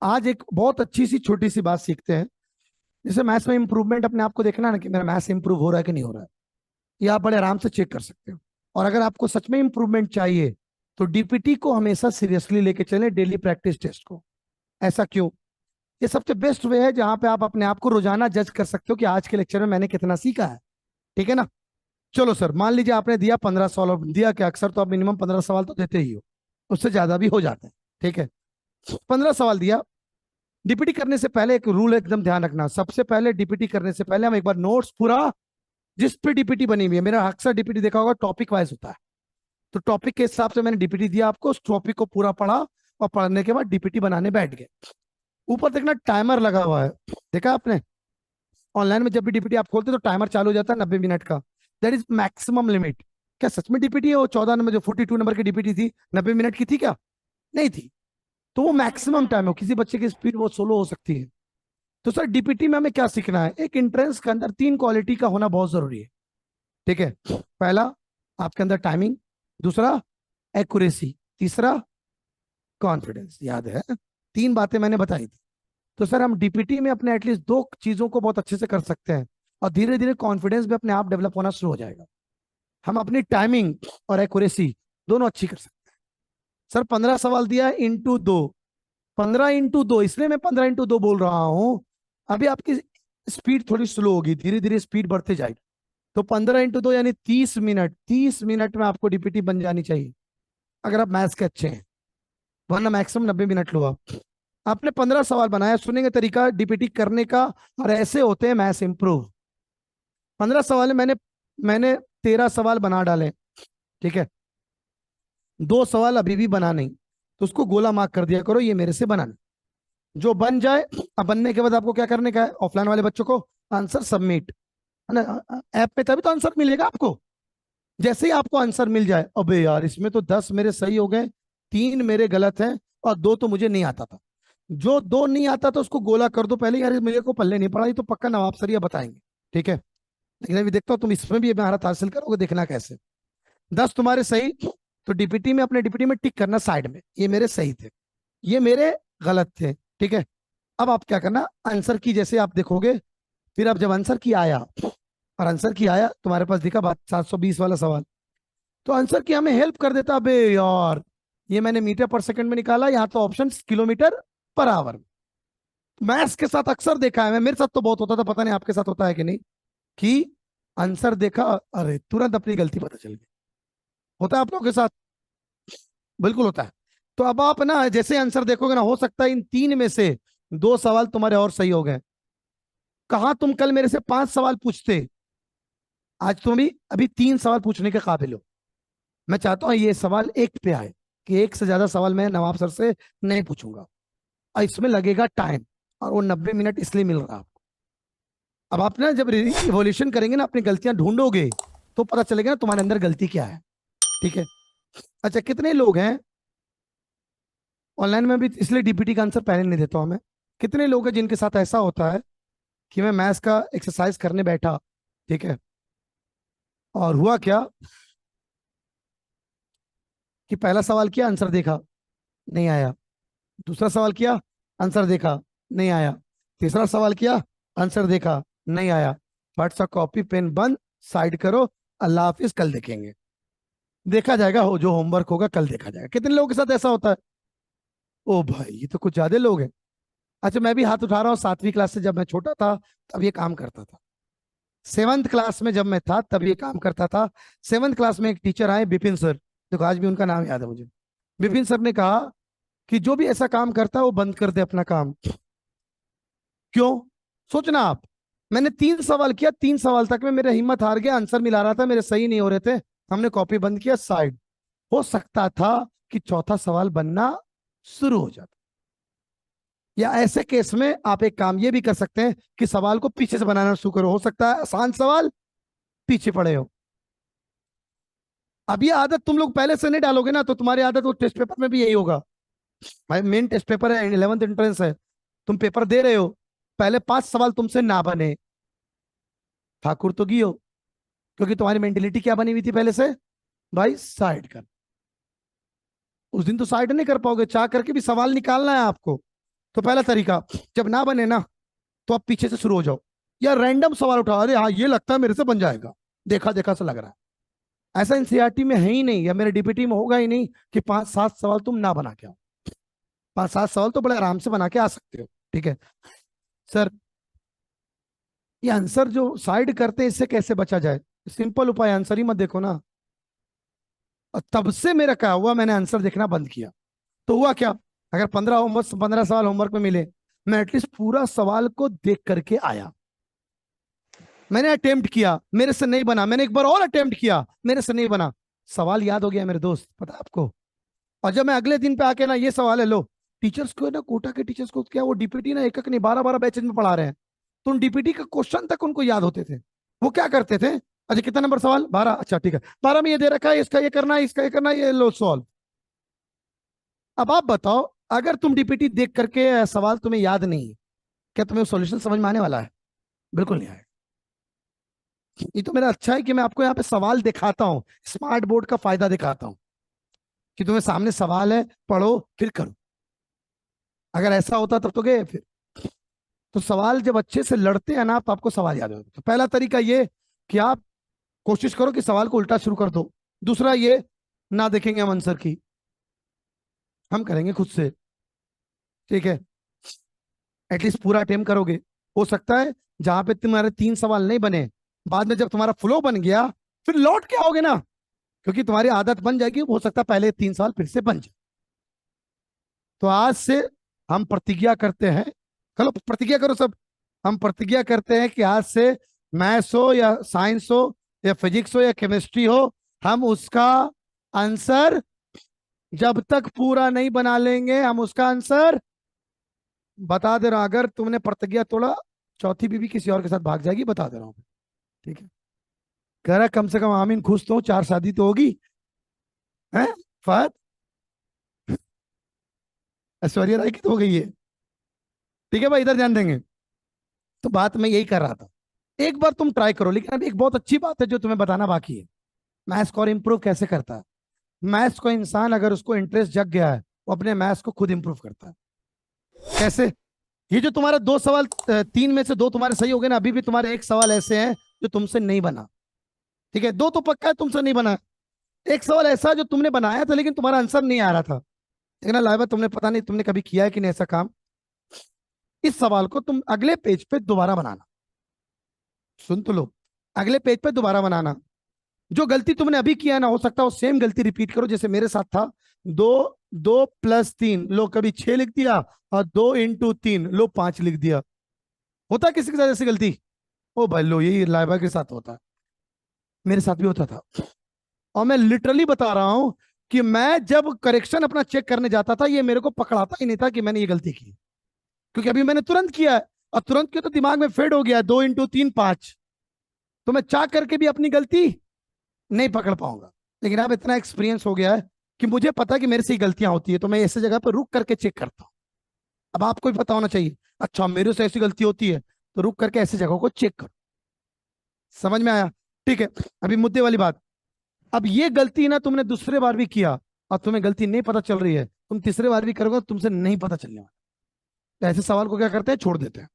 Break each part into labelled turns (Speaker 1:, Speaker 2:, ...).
Speaker 1: आज एक बहुत अच्छी सी छोटी सी बात सीखते हैं। जैसे मैथ्स में इंप्रूवमेंट अपने आप को देखना है ना कि मेरा मैथ्स इंप्रूव हो रहा है कि नहीं हो रहा है, ये आप बड़े आराम से चेक कर सकते हो। और अगर आपको सच में इंप्रूवमेंट चाहिए तो डीपीटी को हमेशा सीरियसली लेके चलें, डेली प्रैक्टिस टेस्ट को। ऐसा क्यों? ये सबसे बेस्ट वे है जहां पे आप अपने आप को रोजाना जज कर सकते हो कि आज के लेक्चर में मैंने कितना सीखा है। ठीक है ना? चलो सर, मान लीजिए आपने दिया 15 सवाल, और दिया क्या, अक्सर तो आप मिनिमम 15 सवाल तो देते ही हो, उससे ज्यादा भी हो जाता है। ठीक है, 15 सवाल दिया। डीपीटी करने से पहले एक रूल एकदम ध्यान रखना, सबसे पहले डीपीटी करने से पहले हम एक बार नोट्स पूरा, जिस पे डीपीटी बनी हुई है, मेरा अक्सर डीपीटी देखा होगा टॉपिक वाइज होता है, तो टॉपिक के हिसाब से मैंने डीपीटी दिया आपको, उस टॉपिक को पूरा पढ़ा, और पढ़ने के बाद डीपीटी बनाने बैठ गए। ऊपर देखना टाइमर लगा हुआ है, देखा आपने? ऑनलाइन में जब भी डीपीटी आप खोलते तो टाइमर चालू हो जाता है 90 मिनट का। That is maximum limit. क्या सच में डीपीटी है वो 14 नंबर जो 42 नंबर की डीपीटी थी 90 मिनट की थी क्या? नहीं थी। तो वो मैक्सिमम टाइम है, किसी बच्चे की स्पीड वो स्लो हो सकती है। तो सर डीपीटी में हमें क्या सीखना है? एक एंट्रेंस के अंदर 3 क्वालिटी का होना बहुत जरूरी है। ठीक है, पहला आपके अंदर टाइमिंग, दूसरा एक्यूरेसी, तीसरा कॉन्फिडेंस। याद है? 3 बातें मैंने बताई थी। तो सर हम डीपीटी में अपने एटलीस्ट 2 चीजों को बहुत अच्छे से कर सकते हैं, और धीरे धीरे कॉन्फिडेंस भी अपने आप डेवलप होना शुरू हो जाएगा। हम अपनी टाइमिंग और एक्यूरेसी दोनों अच्छी कर सकते हैं। सर 15 सवाल दिया है इंटू 2, 15 इंटू 2, इसलिए मैं 15 इंटू 2 बोल रहा हूं। अभी आपकी स्पीड थोड़ी स्लो होगी, धीरे धीरे स्पीड बढ़ते जाएगी। तो 15 इंटू 2 यानी 30 मिनट, 30 मिनट में आपको डीपीटी बन जानी चाहिए, अगर आप मैथ्स के अच्छे हैं। वरना मैक्सिमम 90 मिनट लो आप। आपने 15 सवाल बनाया, सुनेंगे तरीका डीपीटी करने का, और ऐसे होते हैं मैथ्स इंप्रूव। 15 सवाल में मैंने मैंने 13 सवाल बना डाले। ठीक है, 2 सवाल अभी भी बना नहीं, तो उसको गोला मार्क कर दिया करो, ये मेरे से बना नहीं। जो बन जाए, अब बनने के बाद आपको क्या करने का है? ऑफलाइन वाले बच्चों को आंसर सबमिट, है ना, ऐप पे, तभी तो आंसर मिलेगा आपको। जैसे ही आपको आंसर मिल जाए, अबे यार इसमें तो 10 मेरे सही हो गए, 3 मेरे गलत हैं, और 2 तो मुझे नहीं आता था। जो 2 नहीं आता था उसको गोला कर दो पहले, यार ये मेरे को पल्ले नहीं पड़ा, ये तो पक्का नवाब सरिया बताएंगे। ठीक है, लेकिन अभी देखता हूँ तुम इसमें भी महारत हासिल करोगे, देखना कैसे। 10 तुम्हारे सही, तो डीपीटी में, अपने डीपीटी में टिक करना साइड में, ये मेरे सही थे, ये मेरे गलत थे। ठीक है, अब आप क्या करना, आंसर की जैसे आप देखोगे, फिर अब जब आंसर की आया, और आंसर की आया तुम्हारे पास दिखा बात 720 वाला सवाल, तो आंसर की हमें हेल्प कर देता। बे यार, ये मैंने मीटर पर सेकंड में निकाला, यहाँ तो option kilometre per hour. Maths के साथ अक्सर देखा है मैं, मेरे साथ तो बहुत होता था, पता नहीं आपके साथ होता है कि नहीं, कि आंसर देखा, अरे तुरंत अपनी गलती पता चल गई। होता है आप लोगों के साथ? बिल्कुल होता है। तो अब आप ना जैसे आंसर देखोगे ना, हो सकता है इन 3 में से 2 सवाल तुम्हारे और सही हो गए। कहा तुम कल मेरे से 5 सवाल पूछते, आज तुम भी अभी 3 सवाल पूछने के काबिल हो। मैं चाहता हूं ये सवाल एक पे आए, कि एक से ज्यादा सवाल मैं नवाब सर से नहीं पूछूंगा, और इसमें लगेगा टाइम, और वो 90 मिनट इसलिए मिल रहा है आपको। अब आप ना जब रिवोल्यूशन करेंगे ना, अपनी गलतियां ढूंढोगे, तो पता चलेगा ना तुम्हारे अंदर गलती क्या है। ठीक है, अच्छा कितने लोग हैं ऑनलाइन में भी, इसलिए डीपीटी का आंसर पहले नहीं देता हूं मैं, कितने लोग हैं जिनके साथ ऐसा होता है कि मैं मैथ्स का एक्सरसाइज करने बैठा, ठीक है, और हुआ क्या कि पहला सवाल किया, आंसर देखा, नहीं आया। दूसरा सवाल किया, आंसर देखा, नहीं आया। तीसरा सवाल किया, आंसर देखा, नहीं आया। फट सा कॉपी पेन बंद, साइड करो, अल्लाह हाफिज, कल देखेंगे, देखा जाएगा, हो जो होमवर्क होगा कल देखा जाएगा। कितने लोगों के साथ ऐसा होता है? ओ भाई, ये तो कुछ ज्यादा लोग हैं। अच्छा मैं भी हाथ उठा रहा हूँ, 7वीं क्लास से, जब मैं छोटा था तब ये काम करता था। 7th क्लास में जब मैं था तब ये काम करता था। 7th क्लास में एक टीचर आए, बिपिन सर, देखो आज भी उनका नाम याद है मुझे। बिपिन सर ने कहा कि जो भी ऐसा काम करता है वो बंद कर दे अपना काम। क्यों? सोचना आप, मैंने 3 सवाल किया, 3 सवाल तक में मेरा हिम्मत हार गया, आंसर मिला रहा था, मेरे सही नहीं हो रहे थे, हमने कॉपी बंद किया, साइड। हो सकता था कि चौथा सवाल बनना शुरू हो जाता। या ऐसे केस में आप एक काम ये भी कर सकते हैं कि सवाल को पीछे से बनाना शुरू करो, हो सकता है आसान सवाल पीछे पड़े हो। अब ये आदत तुम लोग पहले से नहीं डालोगे ना, तो तुम्हारी आदत वो टेस्ट पेपर में भी यही होगा। भाई मेन टेस्ट पेपर है, 11th एंट्रेंस है, तुम पेपर दे रहे हो, पहले 5 सवाल तुमसे ना बने, ठाकुर तो गियो, क्योंकि तुम्हारी मेंटेलिटी क्या बनी हुई थी पहले से? भाई साइड कर। उस दिन तो साइड नहीं कर पाओगे, चाह करके भी सवाल निकालना है आपको। तो पहला तरीका, जब ना बने ना तो आप पीछे से शुरू हो जाओ, या रैंडम सवाल उठाओ, अरे हाँ ये लगता है मेरे से बन जाएगा, देखा देखा सा लग रहा है। ऐसा एनसीईआरटी में है ही नहीं, या मेरे डीपीटी में होगा ही नहीं कि 5-7 सवाल तुम ना बना के आओ। 5-7 सवाल तो बड़े आराम से बना के आ सकते हो। ठीक है सर, ये आंसर जो साइड करते हैं इससे कैसे बचा जाए? सिंपल उपाय, आंसर ही मत देखो ना। और तब से मेरा क्या हुआ, मैंने आंसर देखना बंद किया। तो हुआ क्या, अगर 15 सवाल होमवर्क में मिले, मैं एटलीस्ट पूरा सवाल को देख करके आया। मैंने अटेम्प्ट किया, मेरे से नहीं बना, मैंने एक बार और अटेम्प्ट किया, मेरे से नहीं बना, सवाल याद हो गया मेरे दोस्त, पता है आपको। और जब मैं अगले दिन पे आके ना, ये सवाल है, लो टीचर्स को ना, कोटा के टीचर्स को क्या, वो डीपीटी ना एक एक नहीं 12-12 बैचेज में पढ़ा रहे हैं, तो उन डीपीटी का क्वेश्चन तक उनको याद होते थे। वो क्या करते थे, अच्छा कितना नंबर सवाल, 12, अच्छा ठीक है, 12 में ये दे रखा है, इसका ये करना है, इसका ये करना है, ये लो सॉल्व। अब आप बताओ, अगर तुम डीपीटी देख करके सवाल तुम्हें याद नहीं है, क्या तुम्हें सॉल्यूशन समझ में आने वाला है? बिल्कुल नहीं आएगा। ये तो मेरा अच्छा है कि मैं आपको यहाँ पे सवाल दिखाता हूँ, स्मार्ट बोर्ड का फायदा दिखाता हूँ, कि तुम्हें सामने सवाल है, पढ़ो फिर करो। अगर ऐसा होता तब तो गए फिर। तो सवाल जब अच्छे से लड़ते हैं ना, तो आपको सवाल याद होता है। तो पहला तरीका ये कि आप कोशिश करो कि सवाल को उल्टा शुरू कर दो। दूसरा ये, ना देखेंगे हम आंसर की, हम करेंगे खुद से। ठीक है, एटलीस्ट पूरा अटेम्प्ट करोगे। हो सकता है जहां पे तुम्हारे 3 सवाल नहीं बने, बाद में जब तुम्हारा फ्लो बन गया, फिर लौट के आओगे ना, क्योंकि तुम्हारी आदत बन जाएगी। हो सकता है पहले 3 सवाल फिर से बन जाए। तो आज से हम प्रतिज्ञा करते हैं, चलो प्रतिज्ञा करो सब। हम प्रतिज्ञा करते हैं कि आज से मैथ्स हो या साइंस हो या फिजिक्स हो या केमिस्ट्री हो, हम उसका आंसर जब तक पूरा नहीं बना लेंगे, हम उसका आंसर बता दे रहा हूं। अगर तुमने प्रतिज्ञा तोड़ा, चौथी बीवी किसी और के साथ भाग जाएगी, बता दे रहा हूं। ठीक है, कह रहा कम से कम आमीन, खुश तो हूं, 4 शादी तो होगी है फहद। ऐश्वर्या राय की तो हो गई है। ठीक है भाई, इधर ध्यान देंगे। तो बात मैं यही कर रहा था, एक बार तुम ट्राई करो। लेकिन अब एक बहुत अच्छी बात है जो तुम्हें बताना बाकी है, मैथ्स को और इंप्रूव कैसे करता है। मैथ्स को इंसान, अगर उसको इंटरेस्ट जग गया है, वो अपने मैथ्स को खुद इंप्रूव करता है। कैसे? ये जो तुम्हारा 2 सवाल, 3 में से 2 तुम्हारे सही हो गए ना, अभी भी तुम्हारे 1 सवाल ऐसे हैं जो तुमसे नहीं बना। ठीक है, 2 तो पक्का है तुमसे नहीं बना। 1 सवाल ऐसा जो तुमने बनाया था लेकिन तुम्हारा आंसर नहीं आ रहा था। लेकिन लाइबा, तुमने पता नहीं तुमने कभी किया है कि नहीं ऐसा काम। इस सवाल को तुम अगले पेज पे दोबारा बनाना। सुन तो लो, अगले पेज पे दोबारा बनाना। जो गलती तुमने अभी किया ना, हो सकता है वो सेम गलती रिपीट करो जैसे मेरे साथ था। 2 2 + 3 लो, कभी 6 लिख दिया, और 2 × 3 लो 5 लिख दिया। होता है किसी के साथ ऐसी गलती? ओ भाई लो, यही लाइबा के साथ होता है, मेरे साथ भी होता था। और मैं लिटरली बता रहा हूं कि मैं जब करेक्शन अपना चेक करने जाता था, ये मेरे को पकड़ाता ही नहीं था कि मैंने ये गलती की, क्योंकि अभी मैंने तुरंत किया है, और तुरंत किया तो दिमाग में फेड हो गया है, 2 × 3 5। तो मैं चाह करके भी अपनी गलती नहीं पकड़ पाऊंगा। लेकिन अब इतना एक्सपीरियंस हो गया है कि मुझे पता है कि मेरे से ही गलतियां होती है, तो मैं ऐसी जगह पर रुक करके चेक करता हूँ। अब आपको भी पता होना चाहिए, अच्छा मेरे से ऐसी गलती होती है, तो रुक करके ऐसी जगहों को चेक करो। समझ में आया? ठीक है, अभी मुद्दे वाली बात। अब ये गलती ना तुमने दूसरे बार भी किया, और तुम्हें गलती नहीं पता चल रही है, तुम तीसरे बार भी करोगे, तुमसे नहीं पता चलने वाला। तो ऐसे सवाल को क्या करते हैं, छोड़ देते हैं।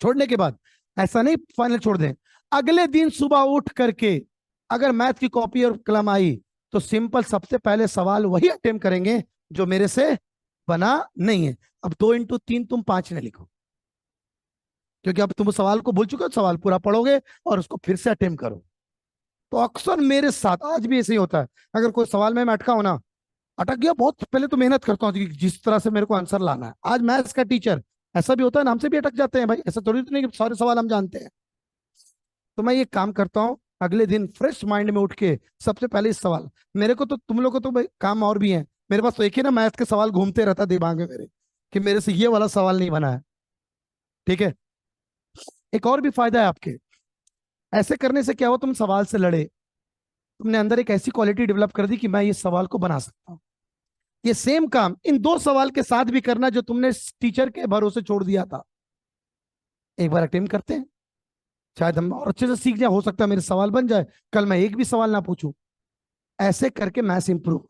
Speaker 1: छोड़ने के बाद ऐसा नहीं फाइनल छोड़ दें, अगले दिन सुबह उठ करके अगर मैथ की कॉपी और कलम आई, तो सिंपल सबसे पहले सवाल वही अटेम्प्ट करेंगे जो मेरे से बना नहीं है। अब 2 × 3 तुम 5 ने लिखो, क्योंकि अब तुम सवाल को भूल चुके हो, सवाल पूरा पढ़ोगे और उसको फिर से अटेम्प्ट करो। तो अक्सर मेरे साथ आज भी ऐसे ही होता है, अगर कोई सवाल में मैं अटका हो ना, अटक गया, बहुत पहले तो मेहनत करता हूँ कि जिस तरह से मेरे को आंसर लाना है। आज मैथ्स का टीचर, ऐसा भी होता है ना, हमसे भी अटक जाते हैं भाई, ऐसा थोड़ी तो नहीं कि सारे सवाल हम जानते हैं। तो मैं ये काम करता हूँ, अगले दिन फ्रेश माइंड में उठ के सबसे पहले इस सवाल, मेरे को तो, तुम लोग को तो भाई काम और भी है, मेरे पास तो एक ही ना मैथ के सवाल घूमते रहता दिमाग में मेरे, कि मेरे से ये वाला सवाल नहीं बना है। ठीक है, एक और भी फायदा है आपके, ऐसे करने से क्या हो, तुम सवाल से लड़े, तुमने अंदर एक ऐसी क्वालिटी डेवलप कर दी कि मैं ये सवाल को बना सकता हूँ। ये सेम काम इन 2 सवाल के साथ भी करना जो तुमने टीचर के भरोसे छोड़ दिया था। एक बार अटेम्प्ट करते हैं, शायद हम और अच्छे से सीख जाए, हो सकता है मेरे सवाल बन जाए, कल मैं एक भी सवाल ना पूछूं। ऐसे करके मैथ्स इंप्रूव।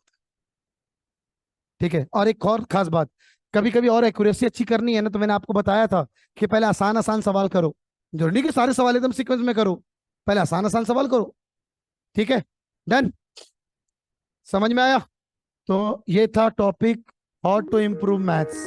Speaker 1: ठीक है, और एक और खास बात, कभी कभी और एक्यूरेसी अच्छी करनी है ना, तो मैंने आपको बताया था कि पहले आसान आसान सवाल करो, जरूरी नहीं कि सारे सवाल एकदम सीक्वेंस में करो, पहले आसान आसान सवाल करो। ठीक है, डन, समझ में आया? तो ये था topic how to improve maths.